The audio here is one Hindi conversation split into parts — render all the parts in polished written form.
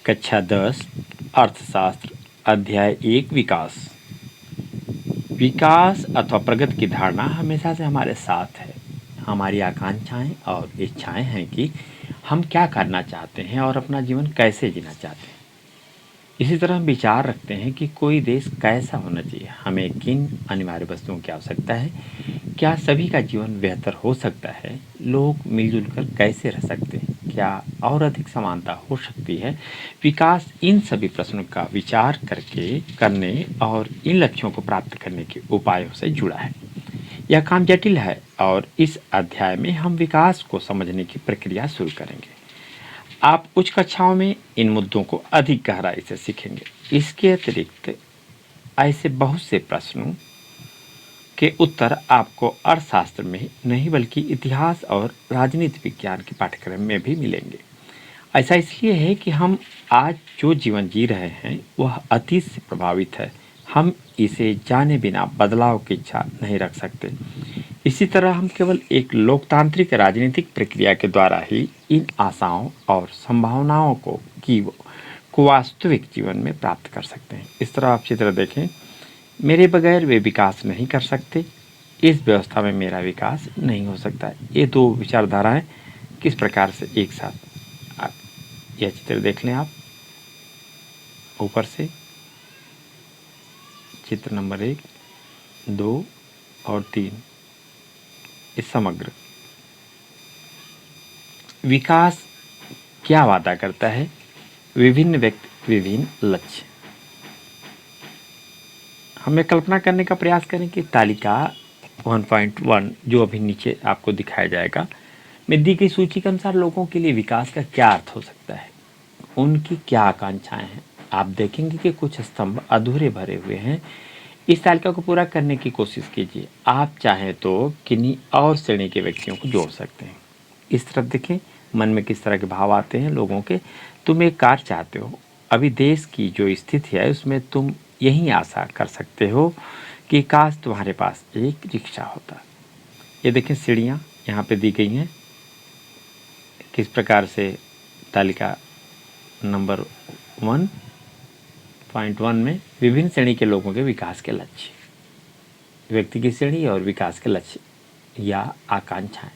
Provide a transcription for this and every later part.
कक्षा 10 अर्थशास्त्र अध्याय 1 विकास। विकास अथवा प्रगति की धारणा हमेशा से हमारे साथ है। हमारी आकांक्षाएं और इच्छाएं हैं कि हम क्या करना चाहते हैं और अपना जीवन कैसे जीना चाहते हैं। इसी तरह हम विचार रखते हैं कि कोई देश कैसा होना चाहिए, हमें किन अनिवार्य वस्तुओं की आवश्यकता है, क्या सभी का जीवन बेहतर हो सकता है, लोग मिलजुल कर कैसे रह सकते हैं, क्या और अधिक समानता हो सकती है। विकास इन सभी प्रश्नों का विचार करने और इन लक्ष्यों को प्राप्त करने के उपायों से जुड़ा है। यह काम जटिल है और इस अध्याय में हम विकास को समझने की प्रक्रिया शुरू करेंगे। आप उच्च कक्षाओं में इन मुद्दों को अधिक गहराई से सीखेंगे। इसके अतिरिक्त ऐसे बहुत से प्रश्नों के उत्तर आपको अर्थशास्त्र में नहीं बल्कि इतिहास और राजनीति विज्ञान के पाठ्यक्रम में भी मिलेंगे। ऐसा इसलिए है कि हम आज जो जीवन जी रहे हैं वह अतीत से प्रभावित है। हम इसे जाने बिना बदलाव की इच्छा नहीं रख सकते। इसी तरह हम केवल एक लोकतांत्रिक राजनीतिक प्रक्रिया के द्वारा ही इन आशाओं और संभावनाओं को वास्तविक जीवन में प्राप्त कर सकते हैं। इस तरह आप चित्र देखें, मेरे बगैर वे विकास नहीं कर सकते, इस व्यवस्था में मेरा विकास नहीं हो सकता। ये दो विचारधाराएं किस प्रकार से एक साथ, आप यह चित्र देख लें। आप ऊपर से चित्र नंबर 1, 2 और 3, इस समग्र विकास क्या वादा करता है। विभिन्न व्यक्ति, विभिन्न लक्ष्य। हमें कल्पना करने का प्रयास करें कि तालिका 1.1 जो अभी नीचे आपको दिखाया जाएगा में दी गई सूची के अनुसार लोगों के लिए विकास का क्या अर्थ हो सकता है, उनकी क्या आकांक्षाएं हैं। आप देखेंगे कि कुछ स्तंभ अधूरे भरे हुए हैं। इस तालिका को पूरा करने की कोशिश कीजिए। आप चाहें तो किन्हीं और श्रेणी के व्यक्तियों को जोड़ सकते हैं। इस तरफ देखें, मन में किस तरह के भाव आते हैं लोगों के। तुम एक कार चाहते हो। अभी देश की जो स्थिति है उसमें तुम यही आशा कर सकते हो कि काश तुम्हारे पास एक रिक्शा होता। ये देखें, सीढ़ियाँ यहाँ पे दी गई हैं। किस प्रकार से तालिका नंबर 1.1 में विभिन्न श्रेणी के लोगों के विकास के लक्ष्य, व्यक्ति की श्रेणी और विकास के लक्ष्य या आकांक्षाएं।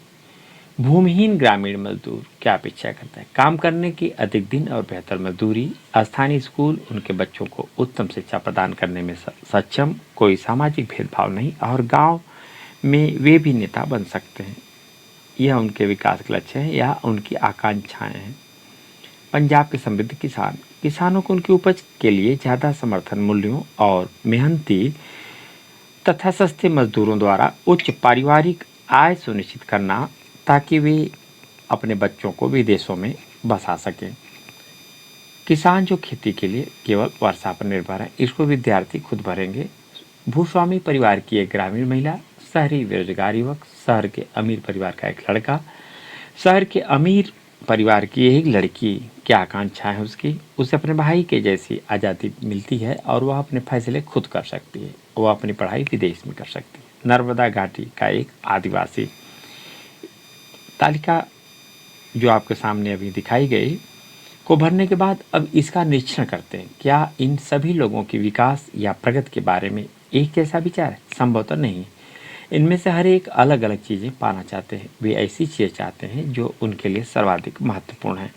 भूमिहीन ग्रामीण मजदूर क्या अपेक्षा करता है? काम करने की अधिक दिन और बेहतर मजदूरी, स्थानीय स्कूल उनके बच्चों को उत्तम शिक्षा प्रदान करने में सक्षम, कोई सामाजिक भेदभाव नहीं और गांव में वे भी नेता बन सकते हैं। यह उनके विकास के लक्ष्य हैं या उनकी आकांक्षाएं हैं। पंजाब के समृद्ध किसान, किसानों को उनकी उपज के लिए ज़्यादा समर्थन मूल्यों और मेहनती तथा सस्ते मजदूरों द्वारा उच्च पारिवारिक आय सुनिश्चित करना ताकि वे अपने बच्चों को विदेशों में बसा सकें। किसान जो खेती के लिए केवल वर्षा पर निर्भर है, इसको विद्यार्थी खुद भरेंगे। भूस्वामी परिवार की एक ग्रामीण महिला, शहरी बेरोजगार युवक, शहर के अमीर परिवार का एक लड़का, शहर के अमीर परिवार की एक लड़की, क्या आकांक्षा है उसकी? उसे अपने भाई के जैसी आज़ादी मिलती है और वह अपने फैसले खुद कर सकती है। वह अपनी पढ़ाई विदेश में कर सकती है। नर्मदा घाटी का एक आदिवासी। तालिका जो आपके सामने अभी दिखाई गई को भरने के बाद अब इसका निरीक्षण करते हैं। क्या इन सभी लोगों की विकास या प्रगति के बारे में एक जैसा विचार है? संभवतः नहीं। इनमें से हर एक अलग अलग चीज़ें पाना चाहते हैं। वे ऐसी चीज़ें चाहते हैं जो उनके लिए सर्वाधिक महत्वपूर्ण है,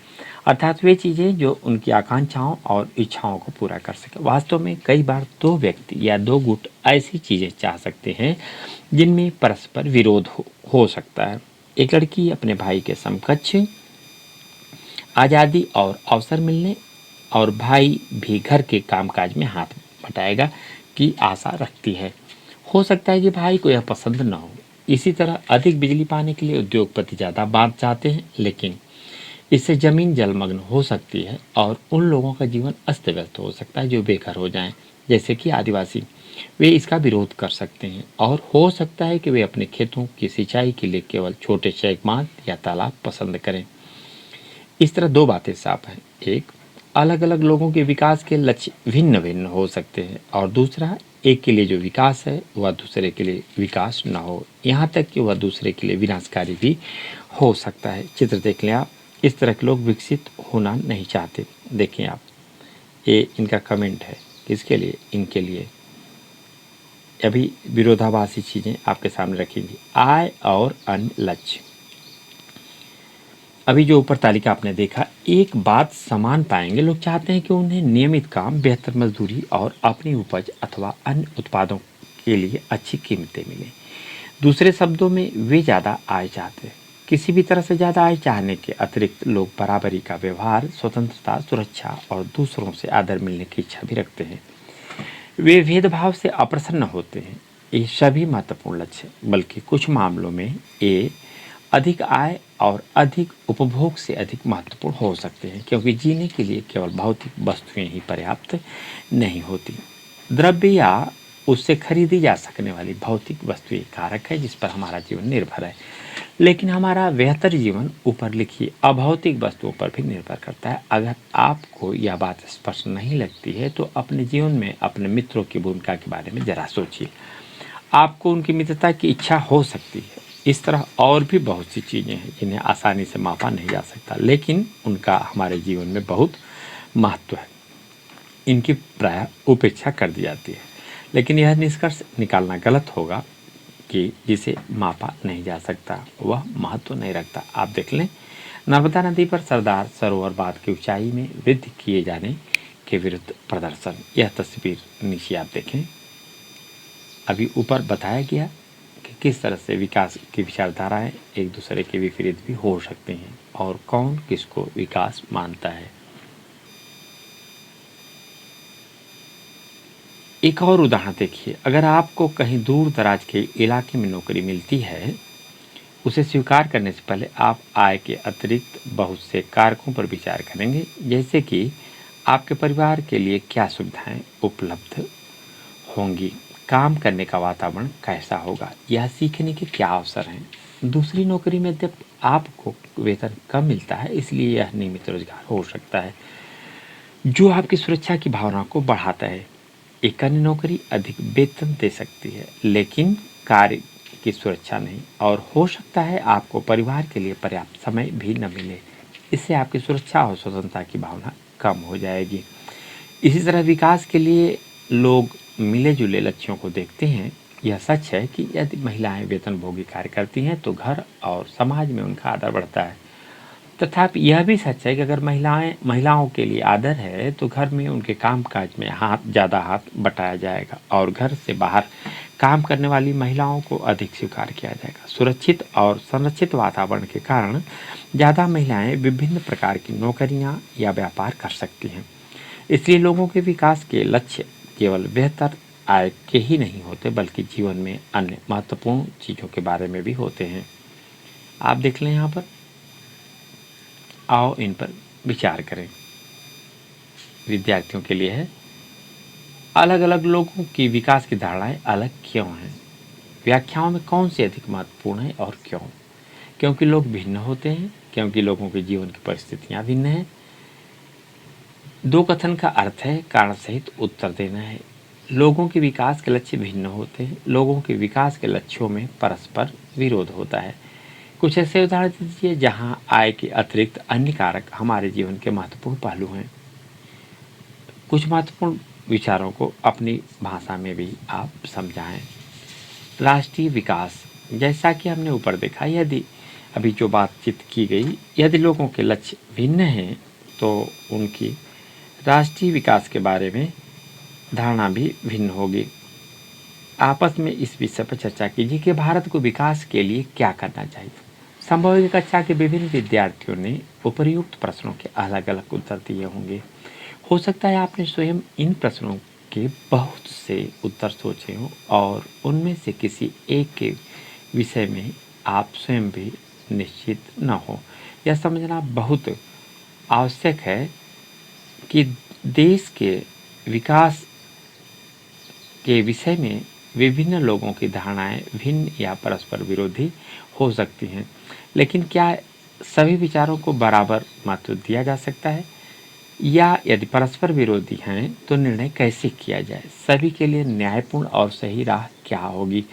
अर्थात वे चीज़ें जो उनकी आकांक्षाओं और इच्छाओं को पूरा कर सके। वास्तव में कई बार दो व्यक्ति या दो गुट ऐसी चीज़ें चाह सकते हैं जिनमें परस्पर विरोध हो सकता है। एक लड़की अपने भाई के समकक्ष आज़ादी और अवसर मिलने और भाई भी घर के कामकाज में हाथ बटाएगा की आशा रखती है। हो सकता है कि भाई को यह पसंद न हो। इसी तरह अधिक बिजली पाने के लिए उद्योगपति ज़्यादा बांध चाहते हैं, लेकिन इससे ज़मीन जलमग्न हो सकती है और उन लोगों का जीवन अस्त व्यस्त हो सकता है जो बेघर हो जाएं, जैसे कि आदिवासी। वे इसका विरोध कर सकते हैं और हो सकता है कि वे अपने खेतों की सिंचाई के लिए केवल छोटे चेकबांध या तालाब पसंद करें। इस तरह दो बातें साफ हैं। एक, अलग अलग लोगों के विकास के लक्ष्य भिन्न भिन्न हो सकते हैं और दूसरा, एक के लिए जो विकास है वह दूसरे के लिए विकास न हो, यहाँ तक कि वह दूसरे के लिए विनाशकारी भी हो सकता है। चित्र देख लें आप। इस तरह के लोग विकसित होना नहीं चाहते। देखें आप, ये इनका कमेंट है, किसके लिए? इनके लिए। अभी विरोधाभासी चीज़ें आपके सामने रखेंगी। आय और अन्य लक्ष्य। अभी जो ऊपर तालिका आपने देखा, एक बात समान पाएंगे, लोग चाहते हैं कि उन्हें नियमित काम, बेहतर मजदूरी और अपनी उपज अथवा अन्य उत्पादों के लिए अच्छी कीमतें मिलें। दूसरे शब्दों में, वे ज़्यादा आय चाहते हैं। किसी भी तरह से ज़्यादा आय चाहने के अतिरिक्त लोग बराबरी का व्यवहार, स्वतंत्रता, सुरक्षा और दूसरों से आदर मिलने की इच्छा भी रखते हैं। वे भेदभाव से अप्रसन्न होते हैं। ये सभी महत्वपूर्ण लक्ष्य, बल्कि कुछ मामलों में ये अधिक आय और अधिक उपभोग से अधिक महत्वपूर्ण हो सकते हैं, क्योंकि जीने के लिए केवल भौतिक वस्तुएं ही पर्याप्त नहीं होती। द्रव्य या उससे खरीदी जा सकने वाली भौतिक वस्तु एक कारक है जिस पर हमारा जीवन निर्भर है, लेकिन हमारा बेहतर जीवन ऊपर लिखी अभौतिक वस्तुओं पर भी निर्भर करता है। अगर आपको यह बात स्पष्ट नहीं लगती है तो अपने जीवन में अपने मित्रों की भूमिका के बारे में जरा सोचिए। आपको उनकी मित्रता की इच्छा हो सकती है। इस तरह और भी बहुत सी चीज़ें हैं जिन्हें आसानी से मापा नहीं जा सकता, लेकिन उनका हमारे जीवन में बहुत महत्व है। इनकी प्रायः उपेक्षा कर दी जाती है, लेकिन यह निष्कर्ष निकालना गलत होगा कि जिसे मापा नहीं जा सकता वह महत्व नहीं रखता। आप देख लें, नर्मदा नदी पर सरदार सरोवर बांध की ऊंचाई में वृद्धि किए जाने के विरुद्ध प्रदर्शन। यह तस्वीर नीचे आप देखें। अभी ऊपर बताया गया कि किस तरह से विकास की विचारधाराएं एक दूसरे के विपरीत भी हो सकती हैं और कौन किसको विकास मानता है। एक और उदाहरण देखिए, अगर आपको कहीं दूर दराज के इलाके में नौकरी मिलती है, उसे स्वीकार करने से पहले आप आय के अतिरिक्त बहुत से कारकों पर विचार करेंगे, जैसे कि आपके परिवार के लिए क्या सुविधाएं उपलब्ध होंगी, काम करने का वातावरण कैसा होगा, यह सीखने के क्या अवसर हैं। दूसरी नौकरी में जब आपको वेतन कम मिलता है, इसलिए यह नियमित रोजगार हो सकता है जो आपकी सुरक्षा की भावना को बढ़ाता है। एक अन्य नौकरी अधिक वेतन दे सकती है, लेकिन कार्य की सुरक्षा नहीं, और हो सकता है आपको परिवार के लिए पर्याप्त समय भी न मिले। इससे आपकी सुरक्षा और स्वतंत्रता की भावना कम हो जाएगी। इसी तरह विकास के लिए लोग मिले जुले लक्ष्यों को देखते हैं। यह सच है कि यदि महिलाएं वेतनभोगी कार्य करती हैं तो घर और समाज में उनका आदर बढ़ता है। तथापि यह भी सच है कि अगर महिलाओं के लिए आदर है तो घर में उनके कामकाज में ज़्यादा हाथ बटाया जाएगा और घर से बाहर काम करने वाली महिलाओं को अधिक स्वीकार किया जाएगा। सुरक्षित और संरक्षित वातावरण के कारण ज़्यादा महिलाएं विभिन्न प्रकार की नौकरियां या व्यापार कर सकती हैं। इसलिए लोगों के विकास के लक्ष्य केवल बेहतर आय के ही नहीं होते, बल्कि जीवन में अन्य महत्वपूर्ण चीज़ों के बारे में भी होते हैं। आप देख लें यहाँ पर, आओ इन पर विचार करें। विद्यार्थियों के लिए है, अलग अलग लोगों की विकास की धारणाएं अलग क्यों हैं? व्याख्याओं में कौन सी अधिक महत्वपूर्ण है और क्यों? क्योंकि लोग भिन्न होते हैं, क्योंकि लोगों के जीवन की परिस्थितियां भिन्न हैं। दो कथन का अर्थ है कारण सहित उत्तर देना है। लोगों के विकास के लक्ष्य भिन्न होते हैं, लोगों के विकास के लक्ष्यों में परस्पर विरोध होता है। कुछ ऐसे उदाहरण दीजिए जहां आय के अतिरिक्त अन्य कारक हमारे जीवन के महत्वपूर्ण पहलू हैं। कुछ महत्वपूर्ण विचारों को अपनी भाषा में भी आप समझाएं। राष्ट्रीय विकास, जैसा कि हमने ऊपर देखा, यदि अभी जो बातचीत की गई, यदि लोगों के लक्ष्य भिन्न हैं तो उनकी राष्ट्रीय विकास के बारे में धारणा भी भिन्न होगी। आपस में इस विषय पर चर्चा कीजिए कि भारत को विकास के लिए क्या करना चाहिए। संभव है कक्षा के विभिन्न विद्यार्थियों ने उपर्युक्त प्रश्नों के अलग अलग उत्तर दिए होंगे। हो सकता है आपने स्वयं इन प्रश्नों के बहुत से उत्तर सोचे हों और उनमें से किसी एक के विषय में आप स्वयं भी निश्चित न हो। यह समझना बहुत आवश्यक है कि देश के विकास के विषय में विभिन्न लोगों की धारणाएं भिन्न या परस्पर विरोधी हो सकती हैं, लेकिन क्या सभी विचारों को बराबर महत्व दिया जा सकता है? या यदि परस्पर विरोधी हैं तो निर्णय कैसे किया जाए? सभी के लिए न्यायपूर्ण और सही राह क्या होगी?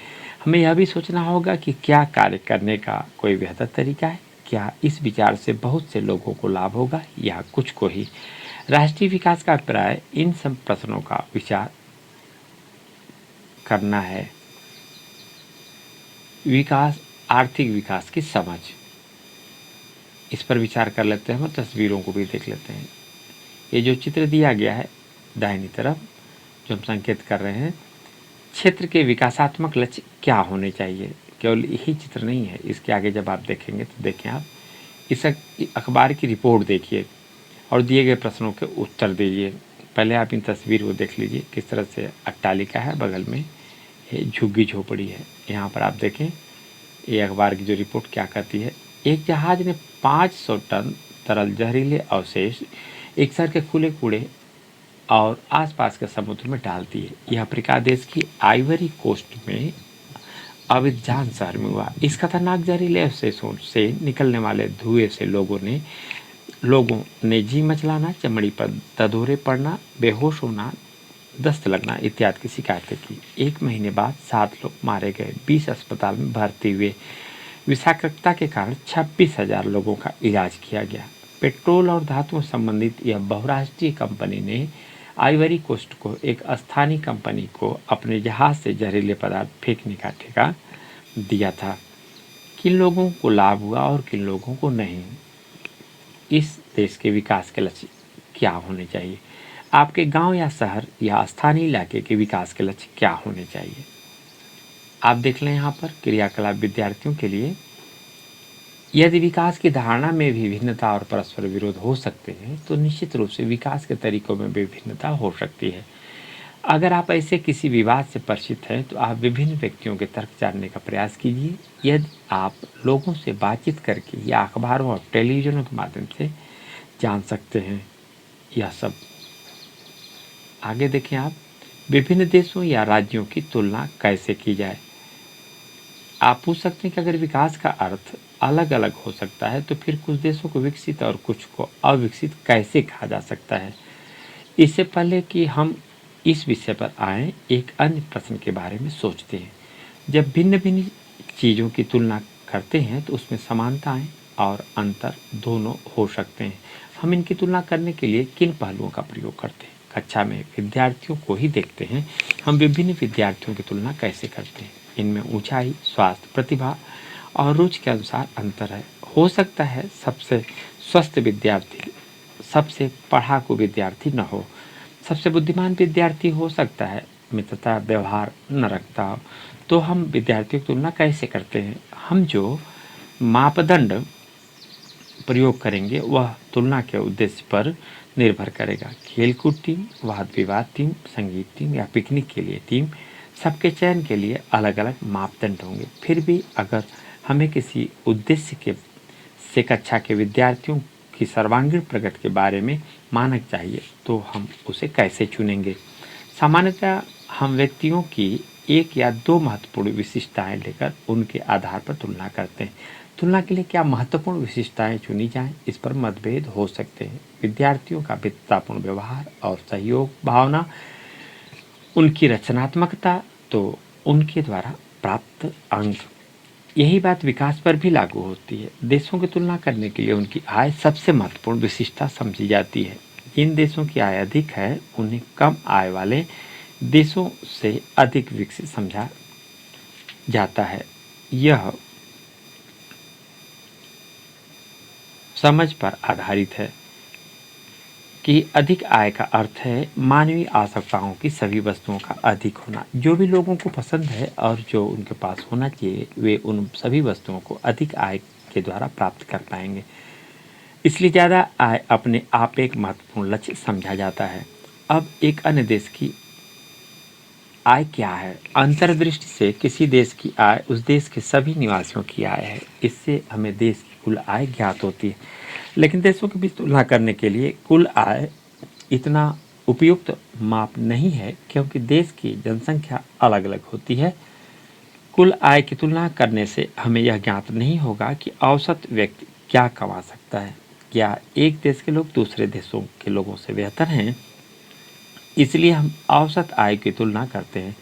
हमें यह भी सोचना होगा कि क्या कार्य करने का कोई बेहतर तरीका है, क्या इस विचार से बहुत से लोगों को लाभ होगा या कुछ को ही? राष्ट्रीय विकास का अभिप्राय इन सब प्रश्नों का विचार करना है। विकास, आर्थिक विकास की समझ, इस पर विचार कर लेते हैं और तस्वीरों को भी देख लेते हैं। ये जो चित्र दिया गया है दाहिनी तरफ, जो हम संकेत कर रहे हैं, क्षेत्र के विकासात्मक लक्ष्य क्या होने चाहिए, केवल यही चित्र नहीं है। इसके आगे जब आप देखेंगे तो देखें, आप इस अखबार की रिपोर्ट देखिए और दिए गए प्रश्नों के उत्तर दीजिए। पहले आप इन तस्वीर को देख लीजिए, किस तरह से अट्टालिका है, बगल में ये झुग्गी झोपड़ी है। यहाँ पर आप देखें ये अखबार की जो रिपोर्ट क्या कहती है। एक जहाज ने 500 टन तरल जहरीले अवशेष एक शहर के खुले कूड़े और आसपास के समुद्र में डाल दिए। यह अफ्रीका देश की आइवरी कोस्ट में अबिजान शहर में हुआ। इस खतरनाक जहरीले अवशेषों से निकलने वाले धुएं से लोगों ने जी मचलाना, चमड़ी पर ददोरे पड़ना, बेहोश होना, दस्त लगना इत्यादि की शिकायतें की। 1 महीने बाद 7 लोग मारे गए, 20 अस्पताल में भर्ती हुए। विषाक्तता के कारण 26,000 लोगों का इलाज किया गया। पेट्रोल और धातुओं संबंधित यह बहुराष्ट्रीय कंपनी ने आइवरी कोस्ट को एक स्थानीय कंपनी को अपने जहाज से जहरीले पदार्थ फेंकने का ठेका दिया था। किन लोगों को लाभ हुआ और किन लोगों को नहीं? इस देश के विकास के लक्ष्य क्या होने चाहिए? आपके गांव या शहर या स्थानीय इलाके के विकास के लक्ष्य क्या होने चाहिए? आप देख लें यहाँ पर क्रियाकलाप विद्यार्थियों के लिए। यदि विकास की धारणा में भी भिन्नता और परस्पर विरोध हो सकते हैं तो निश्चित रूप से विकास के तरीकों में भी भिन्नता हो सकती है। अगर आप ऐसे किसी विवाद से परिचित हैं तो आप विभिन्न व्यक्तियों के तर्क जानने का प्रयास कीजिए। यदि आप लोगों से बातचीत करके या अखबारों और टेलीविजनों के माध्यम से जान सकते हैं यह सब। आगे देखें आप, विभिन्न देशों या राज्यों की तुलना कैसे की जाए। आप पूछ सकते हैं कि अगर विकास का अर्थ अलग अलग हो सकता है तो फिर कुछ देशों को विकसित और कुछ को अविकसित कैसे कहा जा सकता है। इससे पहले कि हम इस विषय पर आए, एक अन्य प्रश्न के बारे में सोचते हैं। जब भिन्न भिन्न चीज़ों की तुलना करते हैं तो उसमें समानताएं और अंतर दोनों हो सकते हैं। हम इनकी तुलना करने के लिए किन पहलुओं का प्रयोग करते हैं? कक्षा में विद्यार्थियों को ही देखते हैं। हम विभिन्न विद्यार्थियों की तुलना कैसे करते हैं? इनमें ऊंचाई, स्वास्थ्य, प्रतिभा और रुचि के अनुसार अंतर है। हो सकता है सबसे स्वस्थ विद्यार्थी सबसे पढ़ाकू विद्यार्थी न हो। सबसे बुद्धिमान विद्यार्थी हो सकता है मित्रता व्यवहार न रखता हो। तो हम विद्यार्थियों की तुलना कैसे करते हैं? हम जो मापदंड प्रयोग करेंगे वह तुलना के उद्देश्य पर निर्भर करेगा। खेलकूद टीम, वाद विवाद टीम, संगीत टीम या पिकनिक के लिए टीम, सबके चयन के लिए अलग अलग मापदंड होंगे। फिर भी अगर हमें किसी उद्देश्य के से कक्षा के विद्यार्थियों की सर्वांगीण प्रगति के बारे में मानक चाहिए तो हम उसे कैसे चुनेंगे? सामान्यतः हम व्यक्तियों की 1 या 2 महत्वपूर्ण विशिष्टताएं लेकर उनके आधार पर तुलना करते हैं। तुलना के लिए क्या महत्वपूर्ण विशिष्टताएं चुनी जाएं, इस पर मतभेद हो सकते हैं। विद्यार्थियों का मित्रतापूर्ण व्यवहार और सहयोग भावना, उनकी रचनात्मकता, तो उनके द्वारा प्राप्त अंक, यही बात विकास पर भी लागू होती है। देशों की तुलना करने के लिए उनकी आय सबसे महत्वपूर्ण विशिष्टता समझी जाती है। जिन देशों की आय अधिक है उन्हें कम आय वाले देशों से अधिक विकसित समझा जाता है। यह समझ पर आधारित है कि अधिक आय का अर्थ है मानवीय आवश्यकताओं की सभी वस्तुओं का अधिक होना। जो भी लोगों को पसंद है और जो उनके पास होना चाहिए वे उन सभी वस्तुओं को अधिक आय के द्वारा प्राप्त कर पाएंगे। इसलिए ज़्यादा आय अपने आप एक महत्वपूर्ण लक्ष्य समझा जाता है। अब एक अन्य देश की आय क्या है? अंतर्दृष्टि से किसी देश की आय उस देश के सभी निवासियों की आय है। इससे हमें देश की कुल आय ज्ञात होती है। लेकिन देशों के बीच तुलना करने के लिए कुल आय इतना उपयुक्त माप नहीं है क्योंकि देश की जनसंख्या अलग अलग होती है। कुल आय की तुलना करने से हमें यह ज्ञात नहीं होगा कि औसत व्यक्ति क्या कमा सकता है। क्या एक देश के लोग दूसरे देशों के लोगों से बेहतर हैं? इसलिए हम औसत आय की तुलना करते हैं,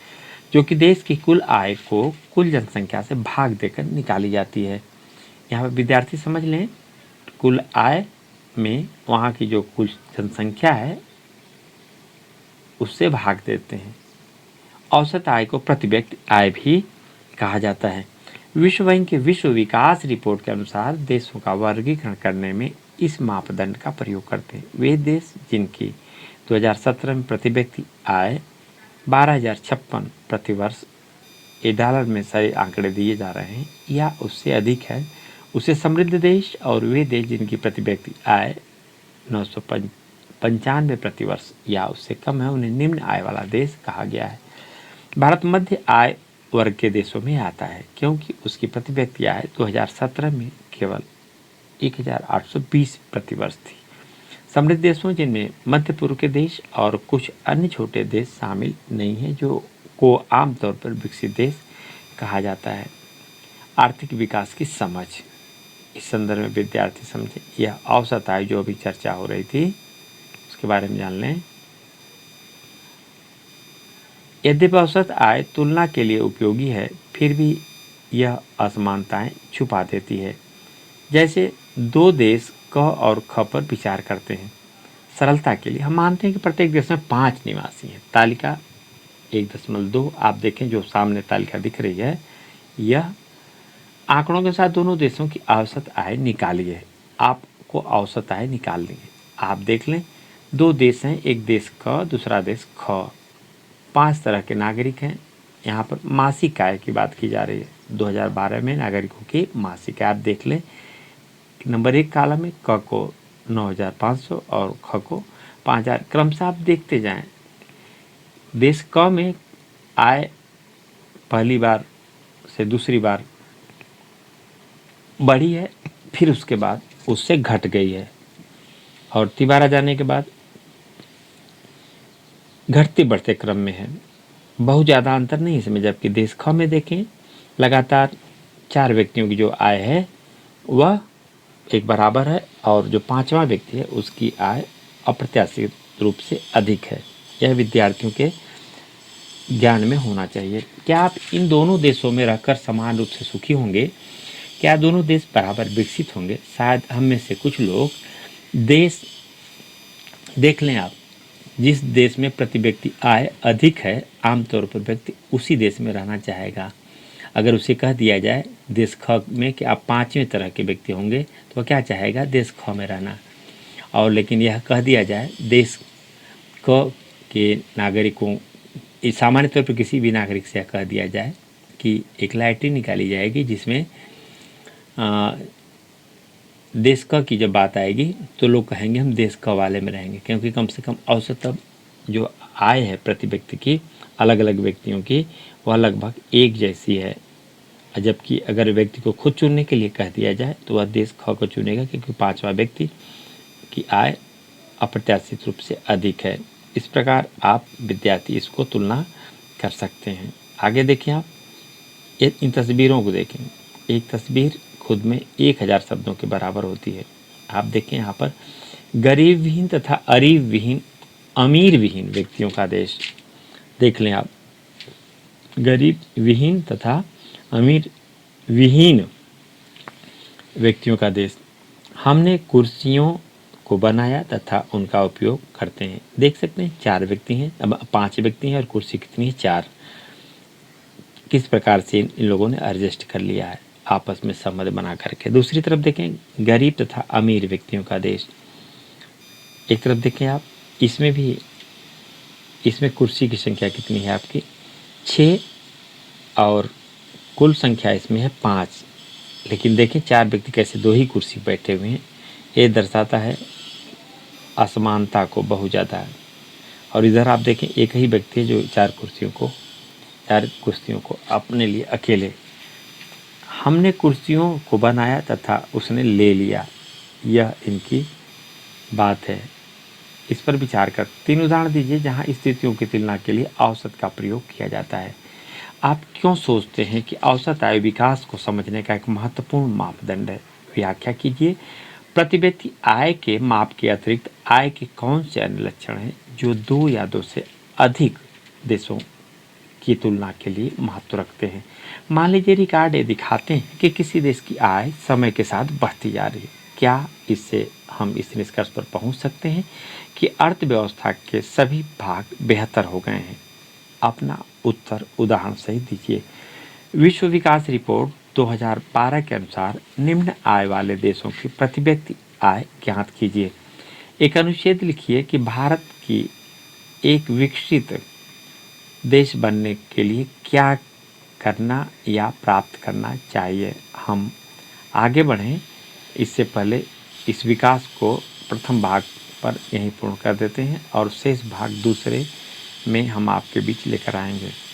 जो कि देश की कुल आय को कुल जनसंख्या से भाग देकर निकाली जाती है। यहाँ पर विद्यार्थी समझ लें, कुल आय में वहाँ की जो कुल जनसंख्या है उससे भाग देते हैं। औसत आय को प्रति व्यक्ति आय भी कहा जाता है। विश्व बैंक की विश्व विकास रिपोर्ट के अनुसार देशों का वर्गीकरण करने में इस मापदंड का प्रयोग करते हैं। वे देश जिनकी 2017 में प्रति व्यक्ति आय 12,056 प्रति वर्ष, ये डॉलर में सारे आंकड़े दिए जा रहे हैं, या उससे अधिक है, उसे समृद्ध देश, और वे देश जिनकी प्रति व्यक्ति आय 995 प्रति वर्ष या उससे कम है, उन्हें निम्न आय वाला देश कहा गया है। भारत मध्य आय वर्ग के देशों में आता है क्योंकि उसकी प्रति व्यक्ति आय 2017 में केवल 1,820 प्रति वर्ष थी। समृद्ध देशों जिनमें मध्य पूर्व के देश और कुछ अन्य छोटे देश शामिल नहीं हैं, जो को आमतौर पर विकसित देश कहा जाता है। आर्थिक विकास की समझ, इस संदर्भ में विद्यार्थी समझे यह औसत आय जो अभी चर्चा हो रही थी उसके बारे में जान लें। यद्यपि औसत आय तुलना के लिए उपयोगी है, फिर भी यह असमानताएं छुपा देती है। जैसे दो देश क और ख पर विचार करते हैं। सरलता के लिए हम मानते हैं कि प्रत्येक देश में 5 निवासी हैं। तालिका 1.2 आप देखें जो सामने तालिका दिख रही है, यह आंकड़ों के साथ दोनों देशों की औसत आय निकालिए। आपको औसत आय निकालनी है। आप देख लें, 2 देश हैं, एक देश क दूसरा देश ख, 5 तरह के नागरिक हैं। यहाँ पर मासिक आय की बात की जा रही है। 2012 में नागरिकों की मासिक आय आप देख लें, नंबर 1 कॉलम में क को 9,500 और ख को 5,000, क्रमशः आप देखते जाएं। देश क में आय पहली बार से दूसरी बार बढ़ी है, फिर उसके बाद उससे घट गई है, और तिबारा जाने के बाद घटते बढ़ते क्रम में है। बहुत ज़्यादा अंतर नहीं इसमें। जबकि देश ख में देखें, लगातार 4 व्यक्तियों की जो आय है वह एक बराबर है, और जो 5वां व्यक्ति है उसकी आय अप्रत्याशित रूप से अधिक है। यह विद्यार्थियों के ज्ञान में होना चाहिए। क्या आप इन दोनों देशों में रहकर समान रूप से सुखी होंगे? क्या दोनों देश बराबर विकसित होंगे? शायद हम में से कुछ लोग देश देख लें आप, जिस देश में प्रति व्यक्ति आय अधिक है, आमतौर पर व्यक्ति उसी देश में रहना चाहेगा। अगर उसे कह दिया जाए देश ख में कि आप 5वें तरह के व्यक्ति होंगे, तो वह क्या चाहेगा? देश ख में रहना। और लेकिन यह कह दिया जाए देश क के नागरिकों, सामान्य तौर पर किसी भी नागरिक से कह दिया जाए कि एक लैट्रिन निकाली जाएगी जिसमें देश क की जब बात आएगी तो लोग कहेंगे हम देश क वाले में रहेंगे, क्योंकि कम से कम औसत जो आय है प्रति व्यक्ति की अलग अलग व्यक्तियों की वह लगभग एक जैसी है। जबकि अगर व्यक्ति को खुद चुनने के लिए कह दिया जाए तो वह देश ख को चुनेगा, क्योंकि 5वां व्यक्ति की आय अप्रत्याशित रूप से अधिक है। इस प्रकार आप विद्यार्थी इसको तुलना कर सकते हैं। आगे देखिए, आप इन तस्वीरों को देखें। एक तस्वीर खुद में 1000 शब्दों के बराबर होती है। आप देखें यहाँ पर गरीब विहीन तथा अरीब विहीन, अमीर विहीन व्यक्तियों का देश देख लें आप। गरीब विहीन तथा अमीर विहीन व्यक्तियों का देश। हमने कुर्सियों को बनाया तथा उनका उपयोग करते हैं। देख सकते हैं 4 व्यक्ति हैं, अब 5 व्यक्ति हैं और कुर्सी कितनी है? 4। किस प्रकार से इन लोगों ने एडजस्ट कर लिया है आपस में संबंध बना करके। दूसरी तरफ देखें गरीब तथा अमीर व्यक्तियों का देश। एक तरफ देखें आप, इसमें भी इसमें कुर्सी की संख्या कितनी है आपकी? 6, और कुल संख्या इसमें है 5। लेकिन देखें 4 व्यक्ति कैसे 2 ही कुर्सी बैठे हुए हैं। ये दर्शाता है असमानता को बहुत ज़्यादा है। और इधर आप देखें एक ही व्यक्ति है जो 4 कुर्सियों को अपने लिए अकेले। हमने कुर्सियों को बनाया तथा उसने ले लिया, यह इनकी बात है। इस पर विचार कर 3 उदाहरण दीजिए जहां स्थितियों की तुलना के लिए औसत का प्रयोग किया जाता है। आप क्यों सोचते हैं कि औसत आय विकास को समझने का एक महत्वपूर्ण मापदंड है? व्याख्या कीजिए। प्रति व्यक्ति आय के माप के अतिरिक्त आय के कौन से अन्य लक्षण हैं जो 2 या 2 से अधिक देशों की तुलना के लिए महत्व रखते हैं। मान लीजिए रिकॉर्ड ये दिखाते हैं कि किसी देश की आय समय के साथ बढ़ती जा रही है। क्या इससे हम इस निष्कर्ष पर पहुंच सकते हैं कि अर्थव्यवस्था के सभी भाग बेहतर हो गए हैं? अपना उत्तर उदाहरण सहित दीजिए। विश्व विकास रिपोर्ट 2012 के अनुसार निम्न आय वाले देशों की प्रति व्यक्ति आय ज्ञात कीजिए। एक अनुच्छेद लिखिए कि भारत की एक विकसित देश बनने के लिए क्या करना या प्राप्त करना चाहिए। हम आगे बढ़ें इससे पहले इस विकास को प्रथम भाग पर यहीं पूर्ण कर देते हैं और शेष भाग दूसरे में हम आपके बीच लेकर आएंगे।